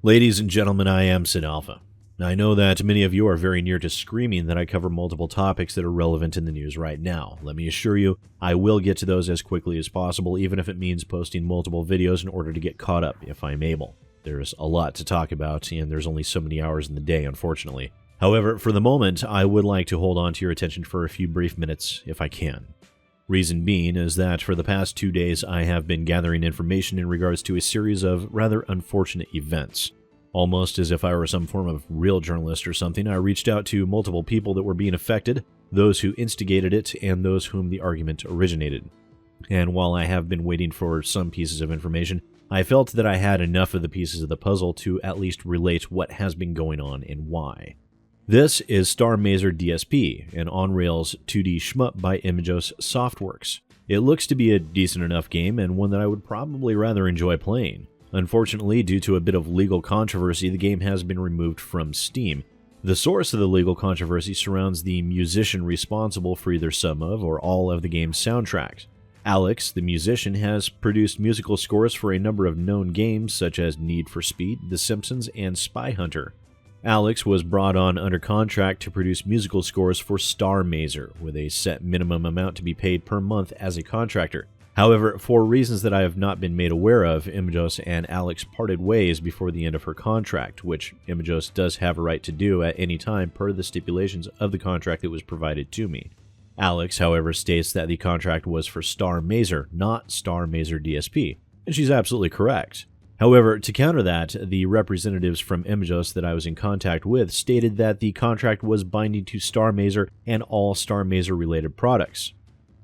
Ladies and gentlemen, I am SidAlpha. I know that many of you are very near to screaming that I cover multiple topics that are relevant in the news right now. Let me assure you, I will get to those as quickly as possible, even if it means posting multiple videos in order to get caught up if I'm able. There's a lot to talk about, and there's only so many hours in the day, unfortunately. However, for the moment, I would like to hold on to your attention for a few brief minutes, if I can. Reason being is that for the past 2 days, I have been gathering information in regards to a series of rather unfortunate events. Almost as if I were some form of real journalist or something, I reached out to multiple people that were being affected, those who instigated it, and those whom the argument originated. And while I have been waiting for some pieces of information, I felt that I had enough of the pieces of the puzzle to at least relate what has been going on and why. This is Starr Mazer DSP, an on-rails 2D shmup by Imagos Softworks. It looks to be a decent enough game and one that I would probably rather enjoy playing. Unfortunately, due to a bit of legal controversy, the game has been removed from Steam. The source of the legal controversy surrounds the musician responsible for either some of or all of the game's soundtracks. Alex, the musician, has produced musical scores for a number of known games such as Need for Speed, The Simpsons, and Spy Hunter. Alex was brought on under contract to produce musical scores for Starr Mazer, with a set minimum amount to be paid per month as a contractor. However, for reasons that I have not been made aware of, Imagos and Alex parted ways before the end of her contract, which Imagos does have a right to do at any time per the stipulations of the contract that was provided to me. Alex, however, states that the contract was for Starr Mazer, not Starr Mazer DSP, and she's absolutely correct. However, to counter that, the representatives from Imagos that I was in contact with stated that the contract was binding to Starr Mazer and all Starr Mazer related products.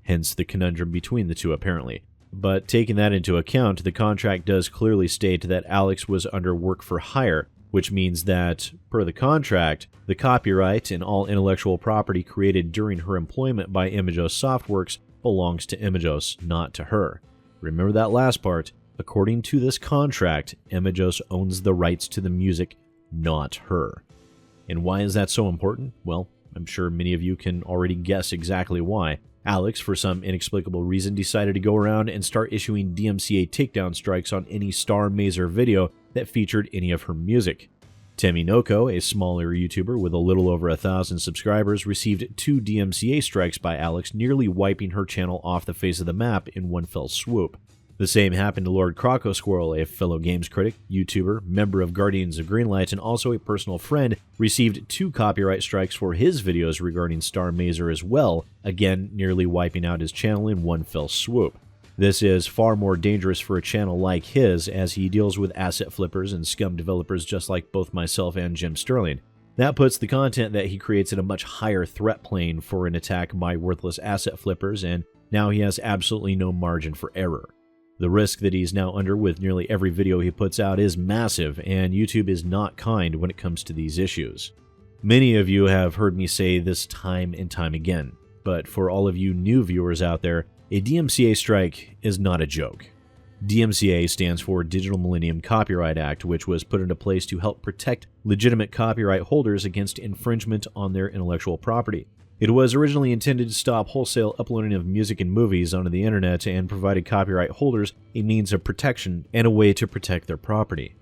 Hence the conundrum between the two, apparently. But taking that into account, the contract does clearly state that Alex was under work for hire, which means that, per the contract, the copyright and all intellectual property created during her employment by Imagos Softworks belongs to Imagos, not to her. Remember that last part. According to this contract, Imagos owns the rights to the music, not her. And why is that so important? Well, I'm sure many of you can already guess exactly why. Alex, for some inexplicable reason, decided to go around and start issuing DMCA takedown strikes on any Starr Mazer video that featured any of her music. Temi Noko, a smaller YouTuber with a little over 1,000 subscribers, received 2 DMCA strikes by Alex, nearly wiping her channel off the face of the map in one fell swoop. The same happened to Lord Croco Squirrel, a fellow games critic, YouTuber, member of Guardians of Greenlight, and also a personal friend, received 2 copyright strikes for his videos regarding Starr Mazer as well, again nearly wiping out his channel in one fell swoop. This is far more dangerous for a channel like his, as he deals with asset flippers and scum developers just like both myself and Jim Sterling. That puts the content that he creates in a much higher threat plane for an attack by worthless asset flippers, and now he has absolutely no margin for error. The risk that he's now under with nearly every video he puts out is massive, and YouTube is not kind when it comes to these issues. Many of you have heard me say this time and time again, but for all of you new viewers out there, a DMCA strike is not a joke. DMCA stands for Digital Millennium Copyright Act, which was put into place to help protect legitimate copyright holders against infringement on their intellectual property. It was originally intended to stop wholesale uploading of music and movies onto the internet and provided copyright holders a means of protection and a way to protect their property.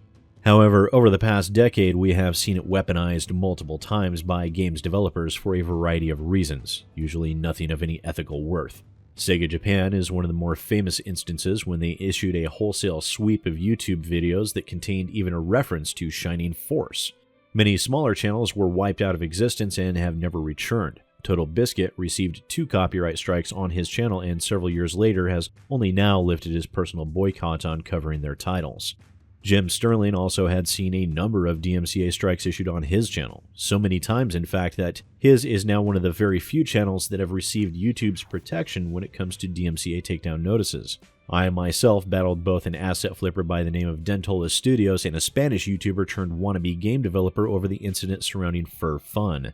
However, over the past decade, we have seen it weaponized multiple times by games developers for a variety of reasons, usually nothing of any ethical worth. Sega Japan is one of the more famous instances when they issued a wholesale sweep of YouTube videos that contained even a reference to Shining Force. Many smaller channels were wiped out of existence and have never returned. Total Biscuit received 2 copyright strikes on his channel and several years later has only now lifted his personal boycott on covering their titles. Jim Sterling also had seen a number of DMCA strikes issued on his channel, so many times in fact that his is now one of the very few channels that have received YouTube's protection when it comes to DMCA takedown notices. I myself battled both an asset flipper by the name of Dentola Studios and a Spanish YouTuber turned wannabe game developer over the incident surrounding Fur Fun.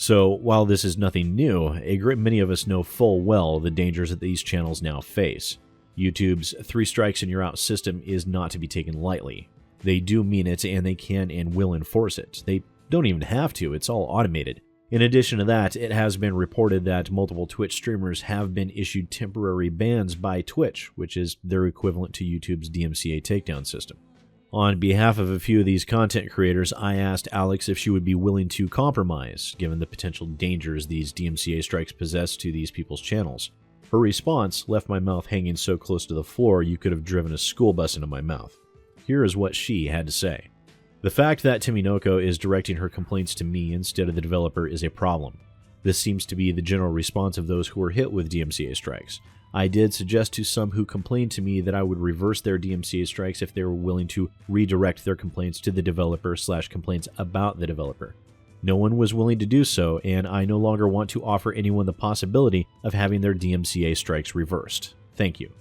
So, while this is nothing new, a great many of us know full well the dangers that these channels now face. YouTube's 3 strikes and you're out system is not to be taken lightly. They do mean it, and they can and will enforce it. They don't even have to, it's all automated. In addition to that, it has been reported that multiple Twitch streamers have been issued temporary bans by Twitch, which is their equivalent to YouTube's DMCA takedown system. On behalf of a few of these content creators, I asked Alex if she would be willing to compromise, given the potential dangers these DMCA strikes possess to these people's channels. Her response left my mouth hanging so close to the floor you could have driven a school bus into my mouth. Here is what she had to say. The fact that Tominoko is directing her complaints to me instead of the developer is a problem. This seems to be the general response of those who are hit with DMCA strikes. I did suggest to some who complained to me that I would reverse their DMCA strikes if they were willing to redirect their complaints to the developer/complaints about the developer. No one was willing to do so, and I no longer want to offer anyone the possibility of having their DMCA strikes reversed. Thank you.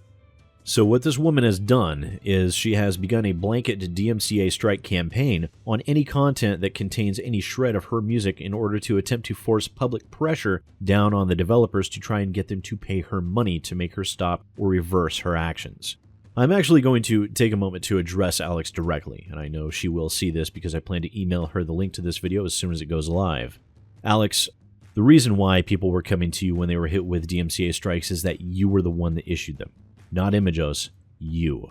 So what this woman has done is she has begun a blanket DMCA strike campaign on any content that contains any shred of her music in order to attempt to force public pressure down on the developers to try and get them to pay her money to make her stop or reverse her actions. I'm actually going to take a moment to address Alex directly, and I know she will see this because I plan to email her the link to this video as soon as it goes live. Alex, the reason why people were coming to you when they were hit with DMCA strikes is that you were the one that issued them. Not Imagos, you.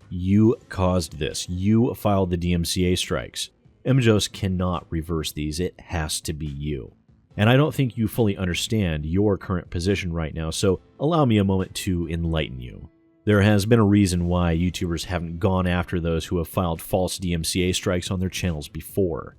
You caused this. You filed the DMCA strikes. Imagos cannot reverse these. It has to be you. And I don't think you fully understand your current position right now, so allow me a moment to enlighten you. There has been a reason why YouTubers haven't gone after those who have filed false DMCA strikes on their channels before.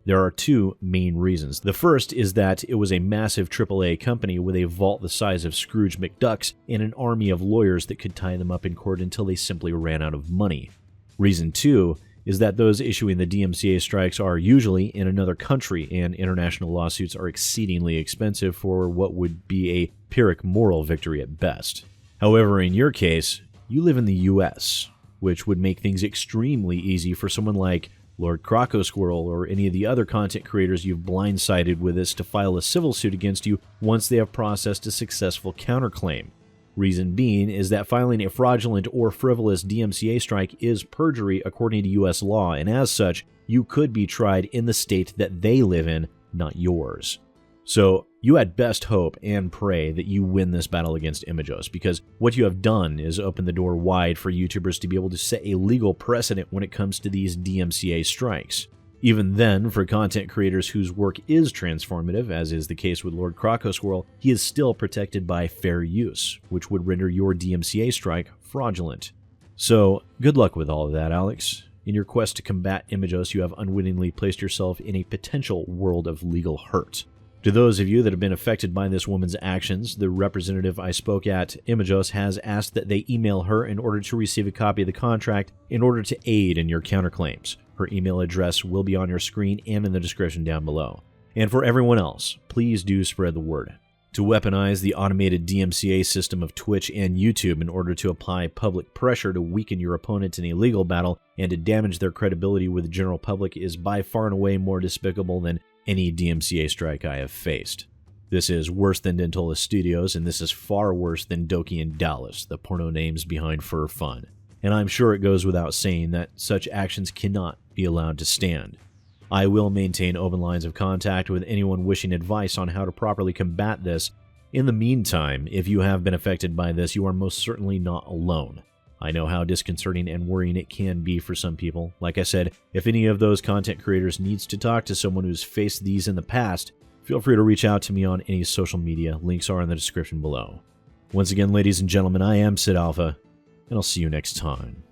There are two main reasons. The first is that it was a massive AAA company with a vault the size of Scrooge McDuck's and an army of lawyers that could tie them up in court until they simply ran out of money. Reason two is that those issuing the DMCA strikes are usually in another country, and international lawsuits are exceedingly expensive for what would be a Pyrrhic moral victory at best. However, in your case, you live in the US, which would make things extremely easy for someone like Lord Croco Squirrel or any of the other content creators you've blindsided with this to file a civil suit against you once they have processed a successful counterclaim. Reason being is that filing a fraudulent or frivolous DMCA strike is perjury according to US law, and as such, you could be tried in the state that they live in, not yours. So, you at best hope and pray that you win this battle against Imagos, because what you have done is open the door wide for YouTubers to be able to set a legal precedent when it comes to these DMCA strikes. Even then, for content creators whose work is transformative, as is the case with Lord Croco Squirrel, he is still protected by fair use, which would render your DMCA strike fraudulent. So, good luck with all of that, Alex. In your quest to combat Imagos, you have unwittingly placed yourself in a potential world of legal hurt. To those of you that have been affected by this woman's actions, the representative I spoke at Imagos has asked that they email her in order to receive a copy of the contract in order to aid in your counterclaims. Her email address will be on your screen and in the description down below. And for everyone else, please do spread the word. To weaponize the automated DMCA system of Twitch and YouTube in order to apply public pressure to weaken your opponent in a legal battle and to damage their credibility with the general public is by far and away more despicable than any DMCA strike I have faced. This is worse than Dentola Studios, and this is far worse than Doki and Dallas, the porno names behind Fur Fun. And I'm sure it goes without saying that such actions cannot be allowed to stand. I will maintain open lines of contact with anyone wishing advice on how to properly combat this. In the meantime, if you have been affected by this, you are most certainly not alone. I know how disconcerting and worrying it can be for some people. Like I said, if any of those content creators needs to talk to someone who's faced these in the past, feel free to reach out to me on any social media. Links are in the description below. Once again, ladies and gentlemen, I am SidAlpha, and I'll see you next time.